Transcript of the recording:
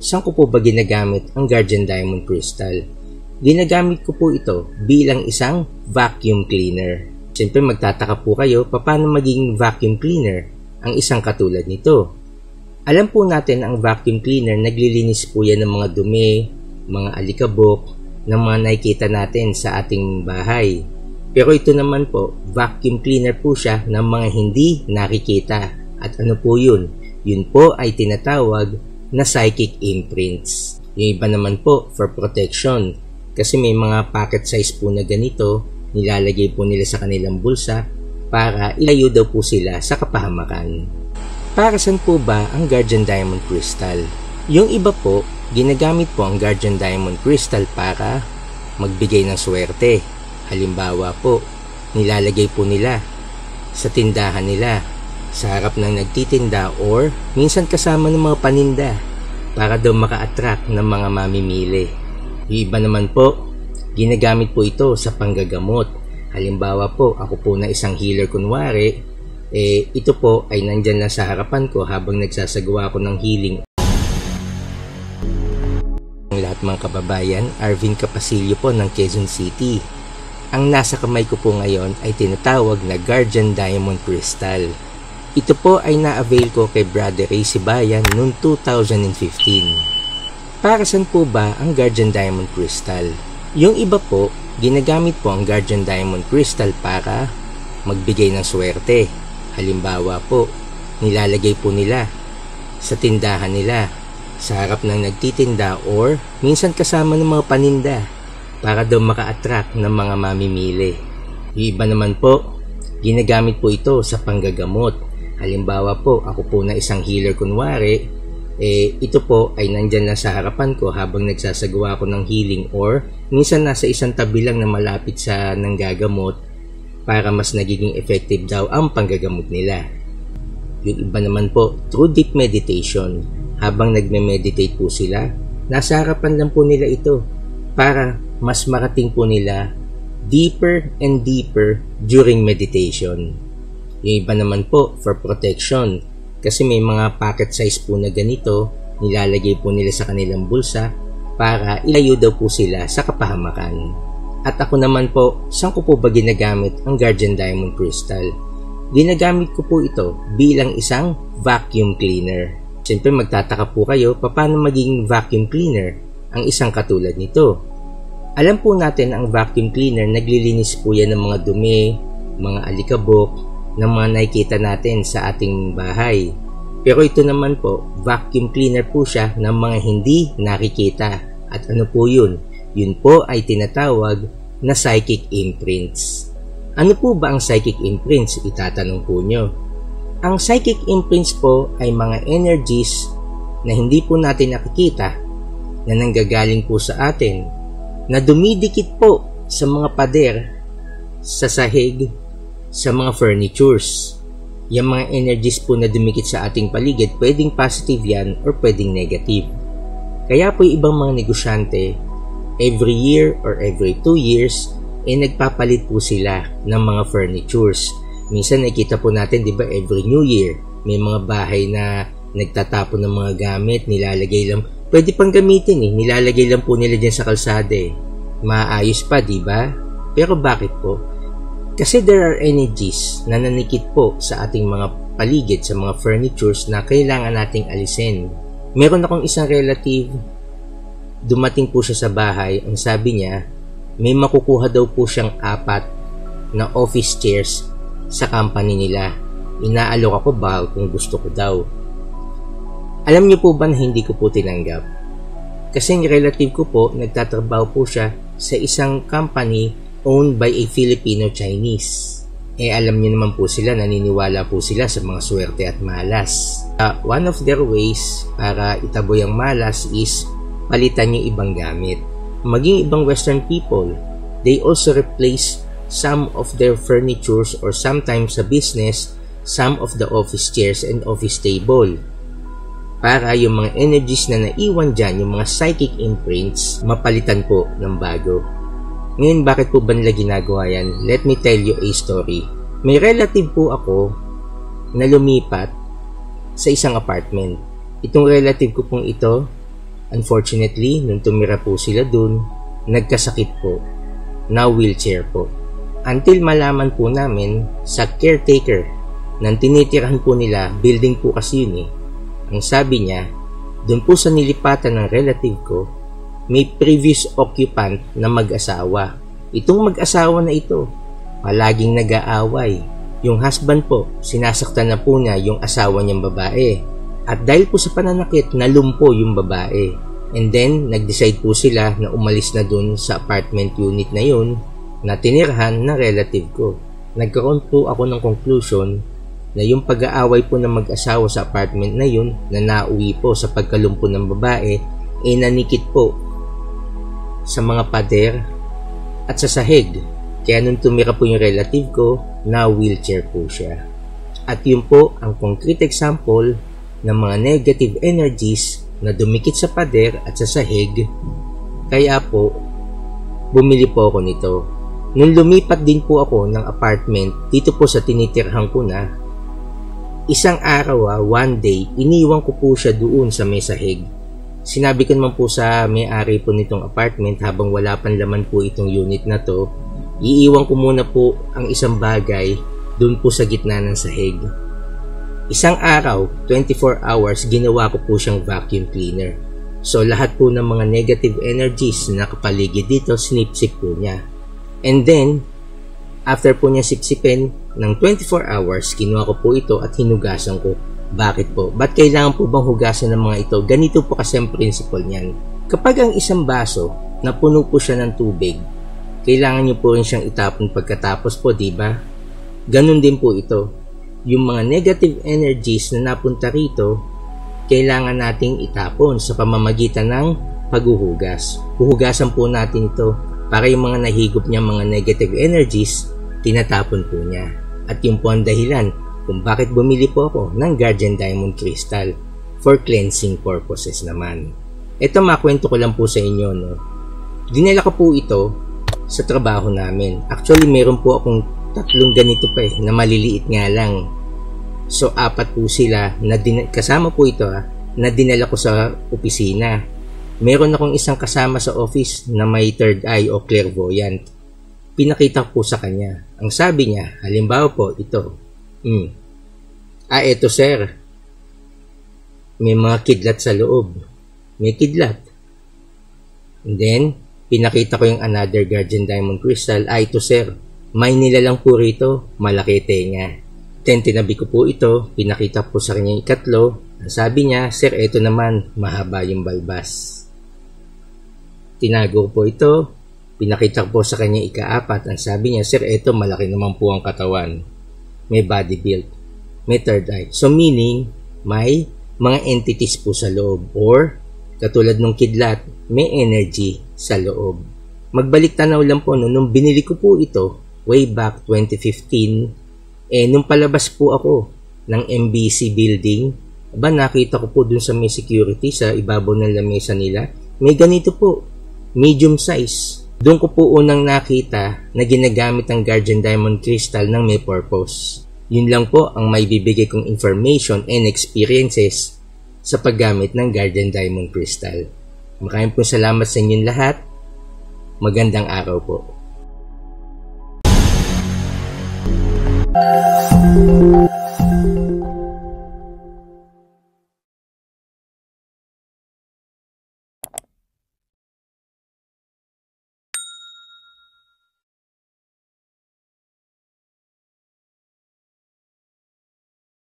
saan ko po ba ginagamit ang Guardian Diamond Crystal? Ginagamit ko po ito bilang isang vacuum cleaner. Siyempre magtataka po kayo, paano maging vacuum cleaner ang isang katulad nito? Alam po natin ang vacuum cleaner, naglilinis po yan ng mga dumi, mga alikabok, ng mga nakikita natin sa ating bahay. Pero ito naman po, vacuum cleaner po siya ng mga hindi nakikita. At ano po yun? Yun po ay tinatawag na psychic imprints. Yung iba naman po for protection. Kasi may mga pocket size po na ganito, nilalagay po nila sa kanilang bulsa para ilayo daw po sila sa kapahamakan. Para saan po ba ang Guardian Diamond Crystal? Yung iba po, ginagamit po ang Guardian Diamond Crystal para magbigay ng swerte. Halimbawa po, nilalagay po nila sa tindahan nila, sa harap ng nagtitinda or minsan kasama ng mga paninda para daw maka-attract ng mga mamimili. Yung iba naman po, ginagamit po ito sa panggagamot. Halimbawa po, ako po na isang healer kunwari, ito po ay nandyan lang sa harapan ko habang nagsasagawa ko ng healing. Ang lahat mga kababayan, Arvin Capasilio po ng Quezon City. Ang nasa kamay ko po ngayon ay tinatawag na Guardian Diamond Crystal. Ito po ay na-avail ko kay Brother Ray Sibayan noong 2015. Para saan po ba ang Guardian Diamond Crystal? Yung iba po, ginagamit po ang Guardian Diamond Crystal para magbigay ng swerte. Halimbawa po, nilalagay po nila sa tindahan nila, sa harap ng nagtitinda or minsan kasama ng mga paninda para daw maka-attract ng mga mamimili. Yung iba naman po, ginagamit po ito sa panggagamot. Halimbawa po, ako po na isang healer kunwari, ito po ay nandyan lang sa harapan ko habang nagsasagawa ko ng healing or minsan nasa isang tabi lang na malapit sa nanggagamot para mas nagiging effective daw ang panggagamot nila. Yung iba naman po, through deep meditation, habang nagme-meditate po sila, nasa harapan lang po nila ito para mas marating po nila deeper and deeper during meditation. Yung iba naman po for protection. Kasi may mga pocket size po na ganito, nilalagay po nila sa kanilang bulsa para ilayo daw po sila sa kapahamakan. At ako naman po, saan ko po ba ginagamit ang Guardian Diamond Crystal? Ginagamit ko po ito bilang isang vacuum cleaner. Siyempre magtataka po kayo, paano maging vacuum cleaner ang isang katulad nito? Alam po natin ang vacuum cleaner, naglilinis po yan ng mga dumi, mga alikabok, ng mga nakikita natin sa ating bahay. Pero ito naman po, vacuum cleaner po siya ng mga hindi nakikita. At ano po yun? Yun po ay tinatawag na psychic imprints. Ano po ba ang psychic imprints? Itatanong po nyo. Ang psychic imprints po ay mga energies na hindi po natin nakikita, na nanggagaling po sa atin, na dumidikit po sa mga pader, sa sahig, sa mga furnitures. Yung mga energies po na dumikit sa ating paligid, pwedeng positive yan or pwedeng negative. Kaya po yung ibang mga negosyante, every year or every 2 years, nagpapalit po sila ng mga furnitures. Minsan nakita po natin, di ba, every New Year, may mga bahay na nagtatapon ng mga gamit, nilalagay lang, pwede pang gamitin nilalagay lang po nila dyan sa kalsada Maayos pa, di ba? Pero bakit po? Kasi there are energies na nanikit po sa ating mga paligid, sa mga furnitures na kailangan nating alisin. Meron akong isang relative, dumating po siya sa bahay, ang sabi niya, may makukuha daw po siyang 4 na office chairs sa company nila. Inaalok ako ba kung gusto ko daw. Alam niyo po ba na hindi ko po tinanggap? Kasi yung relative ko po, nagtatrabaho po siya sa isang company owned by a Filipino-Chinese. Alam niyo naman po sila, naniniwala po sila sa mga swerte at malas. One of their ways para itaboy ang malas is palitan yung ibang gamit. Maging ibang Western people, they also replace some of their furnitures or sometimes sa business, some of the office chairs and office table. Para yung mga energies na naiwan dyan, yung mga psychic imprints, mapalitan po ng bago. Ngayon, bakit po ba nila ginagawa yan? Let me tell you a story. May relative po ako na lumipat sa isang apartment. Itong relative ko pong ito Unfortunately, nung tumira po sila dun, nagkasakit po, na wheelchair po. Until malaman po namin sa caretaker nang tinitirahan po nila, building po kasi yun eh. Ang sabi niya, dun po sa nilipatan ng relative ko, may previous occupant na mag-asawa. Itong mag-asawa na ito, palaging nag-aaway. Yung husband po, sinasaktan na po niya yung asawa niyang babae. At dahil po sa pananakit, nalumpo yung babae. And then, nag-decide po sila na umalis na dun sa apartment unit na yun na tinirahan ng relative ko. Nagkaroon po ako ng conclusion na yung pag-aaway po ng mag-asawa sa apartment na yun na nauwi po sa pagkalumpo ng babae nanikit po sa mga pader at sa sahig. Kaya nung tumira po yung relative ko, na wheelchair po siya. At yun po ang concrete example ng mga negative energies na dumikit sa pader at sa sahig. Kaya po, bumili po ako nito. Nung lumipat din po ako ng apartment dito po sa tinitirhan ko na, isang araw one day, iniwan ko po siya doon sa may sahig. Sinabi ko naman po sa may-ari po nitong apartment habang wala pang laman po itong unit na to, iiwan ko muna po ang isang bagay doon po sa gitna ng sahig. Isang araw, 24 hours, ginawa ko po siyang vacuum cleaner. So lahat po ng mga negative energies na nakapaligid dito, sinipsip po niya. And then, after po niya sipsipin ng 24 hours, kinuha ko po ito at hinugasan ko. Bakit po? Ba't kailangan po bang hugasan ng mga ito? Ganito po kasi ang principle niyan. Kapag ang isang baso na puno po siya ng tubig, kailangan nyo po rin siyang itapon pagkatapos po, diba? Ganun din po ito. Yung mga negative energies na napunta rito, kailangan nating itapon sa pamamagitan ng paghuhugas. Huhugasan po natin ito para yung mga nahigop niya mga negative energies, tinatapon po niya. At yun po ang dahilan kung bakit bumili po ako ng Guardian Diamond Crystal for cleansing purposes naman. Ito makwento ko lang po sa inyo, no? Dinala ko po ito sa trabaho namin. Actually, meron po akong 3 ganito pa na maliliit nga lang. So, 4 po sila na kasama po ito na dinala ko sa opisina. Meron akong isang kasama sa office na may third eye o clairvoyant. Pinakita ko po sa kanya. Ang sabi niya, halimbawa po, ito. Eto sir. May mga kidlat sa loob. May kidlat. And then, pinakita ko yung another Guardian Diamond Crystal. Ito sir. May nilalang po rito. Malaki tenga. Then, tinabi ko po ito. Pinakita po sa kanya yung 3. Ang sabi niya, sir, ito naman. Mahaba yung balbas. Tinago po ito. Pinakita ko po sa kanya 4. Ang sabi niya, sir, ito malaki naman po ang katawan. May body build. May third eye. So meaning, may mga entities po sa loob. Or, katulad ng kidlat, may energy sa loob. Magbalik tanaw lang po, nung binili ko po ito, way back 2015, nung palabas po ako ng MBC building, nakita ko po dun sa may security, sa ibabaw ng lamesa nila, may ganito po, medium size. Doon ko po unang nakita na ginagamit ang Guardian Diamond Crystal ng may purpose. Yun lang po ang may bibigay kong information and experiences sa paggamit ng Guardian Diamond Crystal. Maraming po salamat sa inyong lahat. Magandang araw po.